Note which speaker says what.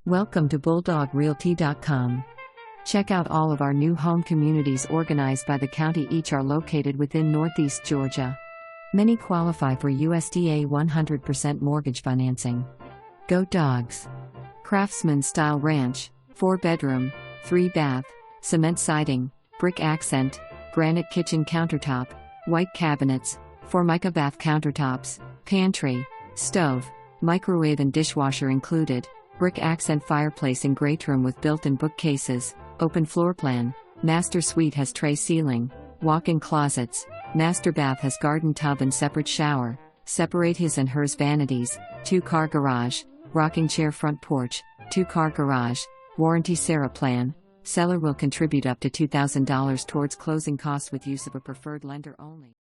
Speaker 1: Welcome to BulldogRealty.com. Check out all of our new home communities organized by the county. Each are located within Northeast Georgia. Many qualify for USDA 100% mortgage financing. Go Dogs! Craftsman Style Ranch, 4-bedroom, 3-bath, cement siding, brick accent, granite kitchen countertop, white cabinets, Formica bath countertops, pantry, stove, microwave and dishwasher included, brick accent fireplace and greatroom with built-in bookcases, open floor plan, master suite has tray ceiling, walk-in closets, master bath has garden tub and separate shower, separate his and hers vanities, 2-car garage, rocking chair front porch, 2-car garage, warranty Sarah plan, seller will contribute up to $2,000 towards closing costs with use of a preferred lender only.